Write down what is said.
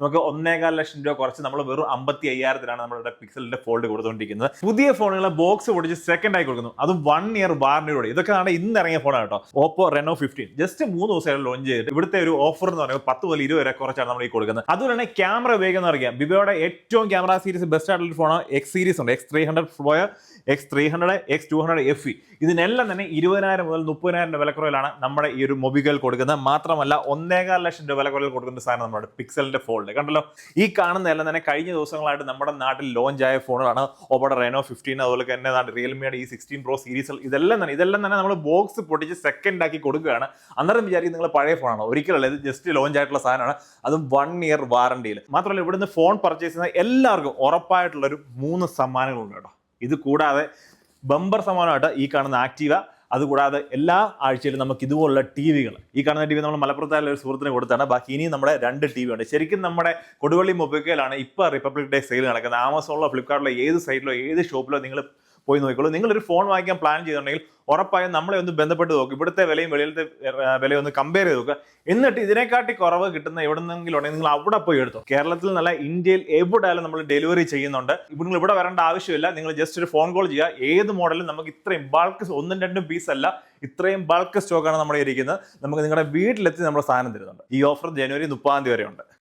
നമുക്ക് 1.25 ലക്ഷം രൂപ കുറച്ച് നമ്മൾ വെറും 55,000-ത്തിനാണ് നമ്മുടെ പിക്സലിന്റെ ഫോൾഡ് കൊടുത്തുകൊണ്ടിരിക്കുന്നത്. പുതിയ ഫോണുകളെ ബോക്സ് പൊടിച്ച് സെക്കൻഡ് ആയി കൊടുക്കുന്നു, അതും 1 ഇയർ വാറന്റിയോടെ. ഇതൊക്കെ ആണ് ഇന്ന് ഇറങ്ങിയ ഫോണാണ് കേട്ടോ. ഓപ്പോ Reno 15 ജസ്റ്റ് 3 ദിവസമായിട്ട് ലോഞ്ച് ചെയ്തിട്ട് ഇവിടുത്തെ ഒരു ഓഫർ എന്ന് പറയുന്നത് 10 മുതൽ 20 വരെ കുറച്ചാണ് നമ്മൾ ഈ കൊടുക്കുന്നത്. അതുപോലെ തന്നെ ക്യാമറ വേഗം എന്ന് അറിയാം, വിവോയുടെ ഏറ്റവും ക്യാമറ സീരീസ് ബെസ്റ്റ് ആയിട്ടുള്ള ഫോൺ എക്സ് സീരീസ് ഉണ്ട്, X300 Pro, X300, X200 FE. ഇതിനെല്ലാം തന്നെ 20,000 മുതൽ 30,000 രൂപ വിലക്കുറവിലാണ് നമ്മുടെ ഈ ഒരു മൊബൈൽ കൊടുക്കുന്നത്. മാത്രമല്ല 1.25 ലക്ഷം രൂപ വിലക്കുറവിൽ കൊടുക്കുന്ന സാധനം നമ്മുടെ പിക്സലിന്റെ ഫോൾഡ് കണ്ടല്ലോ. ഈ കാണുന്ന എല്ലാം തന്നെ കഴിഞ്ഞ ദിവസങ്ങളായിട്ട് നമ്മുടെ നാട്ടിൽ ലോഞ്ച് ആയ ഫോണുകളാണ്. ഓപ്പോയുടെ Reno 15, അതുപോലെ തന്നെ റിയൽമിയുടെ ഈ 16 Pro സീരീസ്, ഇതെല്ലാം തന്നെ നമ്മൾ ബോക്സ് പൊട്ടിച്ച് സെക്കൻഡ് ആക്കി കൊടുക്കുകയാണ്. അന്നേരം വിചാരിക്കും നിങ്ങൾ പഴയ ഫോണാണോ? ഒരിക്കലല്ല, ഇത് ജസ്റ്റ് ലോഞ്ച് ആയിട്ടുള്ള സാധനമാണ്, അതും 1 ഇയർ വാറണ്ടിയിൽ. മാത്രമല്ല ഇവിടുന്ന് ഫോൺ പർച്ചേസ് ചെയ്യുന്ന എല്ലാവർക്കും ഉറപ്പായിട്ടുള്ളൊരു 3 സമ്മാനങ്ങളുണ്ട് കേട്ടോ. ഇത് കൂടാതെ ബമ്പർ സമ്മാനമായിട്ട് ഈ കാണുന്ന ആക്റ്റീവ, അതുകൂടാതെ എല്ലാ ആഴ്ചയിലും നമുക്ക് ഇതുപോലുള്ള ടി.വികൾ, ഈ കാണുന്ന ടി.വി നമ്മൾ മലപ്പുറത്തായ ഒരു സുഹൃത്തിന് കൊടുത്താണ്. ബാക്കി ഇനിയും നമ്മുടെ 2 ടി.വി ഉണ്ട്. ശരിക്കും നമ്മുടെ കൊടുവള്ളി മൊബൈലിലാണ് ഇപ്പോൾ റിപ്പബ്ലിക് ഡേ സെയിൽ നടക്കുന്നത്. ആമസോണിലോ ഫ്ലിപ്കാർട്ടിലോ ഏത് സൈറ്റിലോ ഏത് ഷോപ്പിലോ നിങ്ങൾ പോയി നോക്കിക്കോളൂ. നിങ്ങളൊരു ഫോൺ വാങ്ങിക്കാൻ പ്ലാൻ ചെയ്തിട്ടുണ്ടെങ്കിൽ ഉറപ്പായും നമ്മളെ ഒന്ന് ബന്ധപ്പെട്ട് നോക്കും, ഇവിടുത്തെ വിലയും വെളിയിലത്തെ വിലയും ഒന്ന് കമ്പയർ ചെയ്ത് നോക്കുക. എന്നിട്ട് ഇതിനെക്കാട്ടി കുറവ് കിട്ടുന്ന എവിടെന്നെങ്കിലും ഉണ്ടെങ്കിൽ നിങ്ങൾ അവിടെ പോയി എടുത്തോ. കേരളത്തിൽ നല്ല ഇന്ത്യയിൽ എവിടെയായാലും നമ്മൾ ഡെലിവറി ചെയ്യുന്നുണ്ട്. നിങ്ങൾ ഇവിടെ വരേണ്ട ആവശ്യമില്ല. നിങ്ങൾ ജസ്റ്റ് ഒരു ഫോൺ കോൾ ചെയ്യുക. ഏത് മോഡലും നമുക്ക് ഇത്രയും ബൾക്ക് 1-2 പീസ് അല്ല, ഇത്രയും ബൾക്ക് സ്റ്റോക്കാണ് നമ്മുടെ ഇരിക്കുന്നത്. നമുക്ക് നിങ്ങളുടെ വീട്ടിലെത്തി നമ്മുടെ സാധനം തരുന്നുണ്ട്. ഈ ഓഫർ ജനുവരി 30 വരെ ഉണ്ട്.